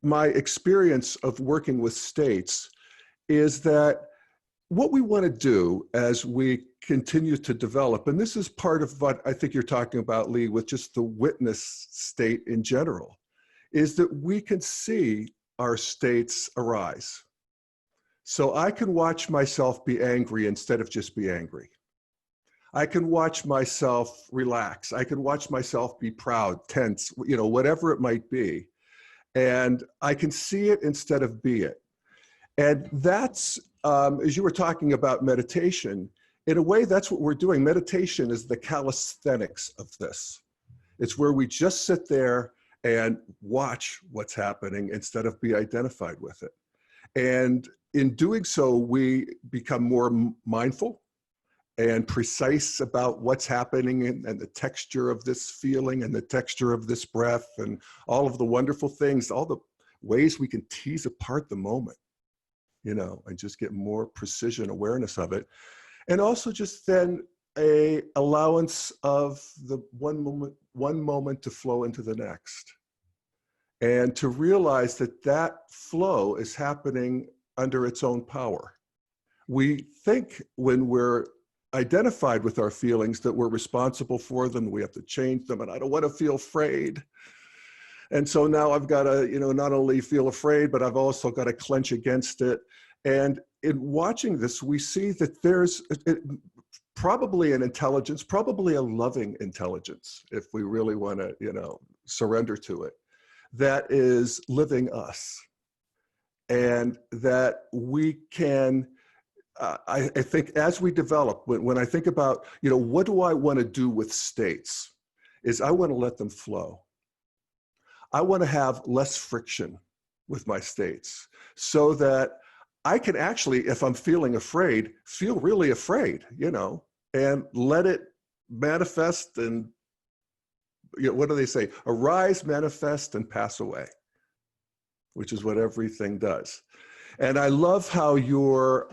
My experience of working with states is that what we want to do as we continue to develop, and this is part of what I think you're talking about, Lee, with just the witness state in general, is that we can see our states arise. So I can watch myself be angry instead of just be angry. I can watch myself relax. I can watch myself be proud, tense, whatever it might be. And I can see it instead of be it. And that's, as you were talking about meditation, in a way, that's what we're doing. Meditation is the calisthenics of this. It's where we just sit there and watch what's happening instead of be identified with it. And in doing so, we become more mindful and precise about what's happening and the texture of this feeling and the texture of this breath and all of the wonderful things, all the ways we can tease apart the moment, and just get more precision awareness of it. And also just then a allowance of the one moment to flow into the next. And to realize that that flow is happening under its own power. We think when we're identified with our feelings that we're responsible for them, we have to change them, and I don't want to feel afraid. And so now I've got to, not only feel afraid, but I've also got to clench against it. And in watching this, we see that there's probably an intelligence, probably a loving intelligence, if we really want to, surrender to it, that is living us. And that we can, I think as we develop, when I think about, what do I want to do with states, is I want to let them flow. I want to have less friction with my states so that I can actually, if I'm feeling afraid, feel really afraid, and let it manifest and, what do they say? Arise, manifest, and pass away, which is what everything does. And I love how you're,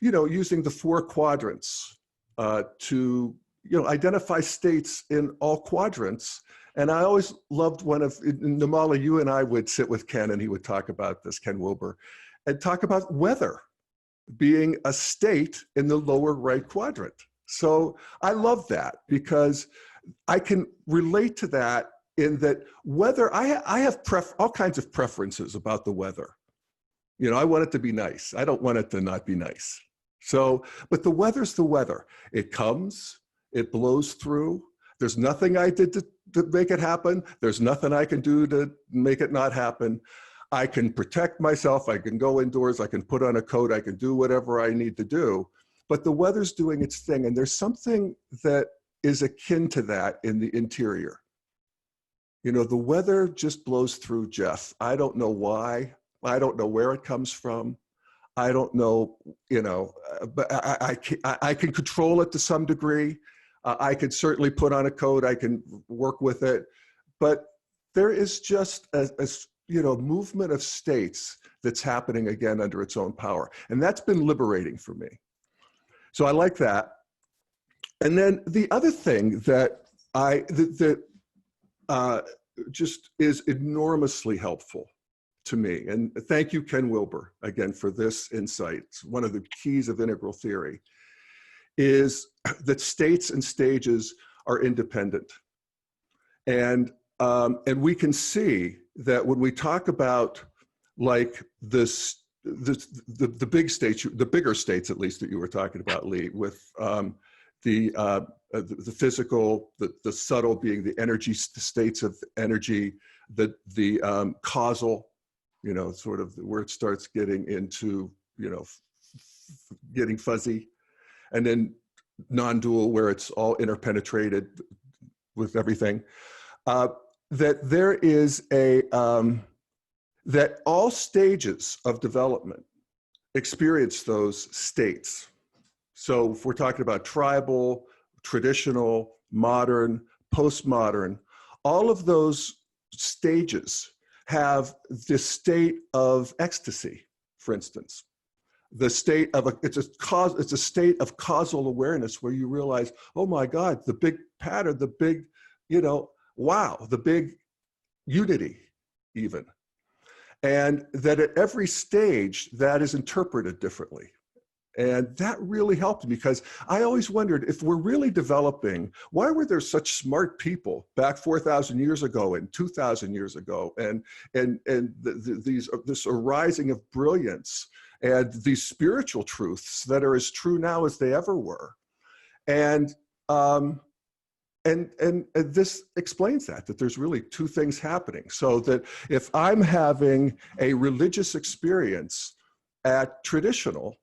using the 4 quadrants to, identify states in all quadrants. And I always loved Namala, you and I would sit with Ken and he would talk about this, Ken Wilber, and talk about weather being a state in the lower right quadrant. So I love that because I can relate to that in that weather, I have all kinds of preferences about the weather. I want it to be nice. I don't want it to not be nice. So, but the weather's the weather. It comes, it blows through. There's nothing I did to make it happen. There's nothing I can do to make it not happen. I can protect myself. I can go indoors. I can put on a coat. I can do whatever I need to do. But the weather's doing its thing. And there's something that is akin to that in the interior. The weather just blows through Jeff. I don't know why. I don't know where it comes from. I don't know, but I can control it to some degree. I can certainly put on a coat. I can work with it. But there is just a movement of states that's happening again under its own power. And that's been liberating for me. So I like that. And then the other thing that just is enormously helpful to me, and thank you, Ken Wilber, again, for this insight. It's one of the keys of integral theory, is that states and stages are independent. And we can see that when we talk about like this, the big states, the bigger states at least that you were talking about, Lee, with the physical, the subtle being the energy, the states of energy, the causal, sort of where it starts getting into, getting fuzzy, and then non-dual where it's all interpenetrated with everything. That there is that all stages of development experience those states. So if we're talking about tribal, traditional, modern, postmodern, all of those stages have this state of ecstasy, for instance. the state of it's a state of causal awareness where you realize, oh my God, the big pattern, the big, wow, the big unity even. And that at every stage that is interpreted differently. And that really helped me, because I always wondered, if we're really developing, why were there such smart people back 4,000 years ago and 2,000 years ago, and this arising of brilliance and these spiritual truths that are as true now as they ever were. And this explains that there's really two things happening. So that if I'm having a religious experience at traditional,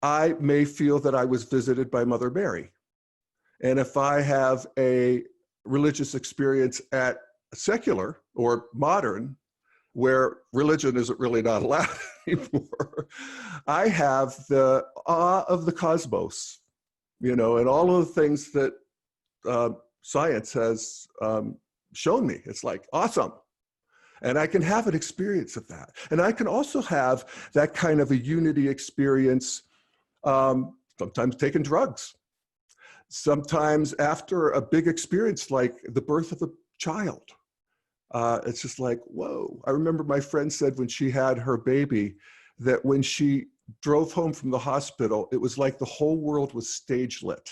I may feel that I was visited by Mother Mary. And if I have a religious experience at secular or modern, where religion isn't really not allowed anymore, I have the awe of the cosmos, and all of the things that science has shown me. It's like, awesome. And I can have an experience of that. And I can also have that kind of a unity experience, sometimes taking drugs, sometimes after a big experience like the birth of a child. It's just like, whoa. I remember my friend said when she had her baby that when she drove home from the hospital, it was like the whole world was stage lit.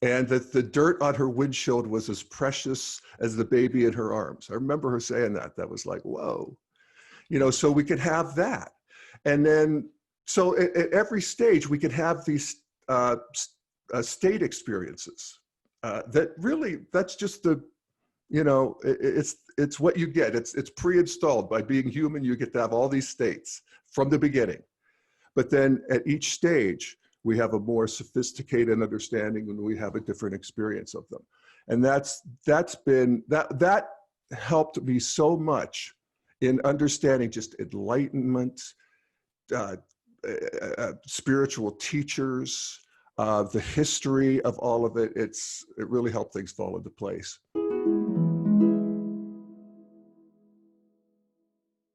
And that the dirt on her windshield was as precious as the baby in her arms. I remember her saying that. That was like, whoa. So we could have that. And then, so at every stage, we could have these state experiences that really, that's just the, it's what you get. It's pre-installed. By being human, you get to have all these states from the beginning. But then at each stage, we have a more sophisticated understanding and we have a different experience of them. And that helped me so much in understanding just enlightenment, spiritual teachers, the history of all of it. It really helped things fall into place.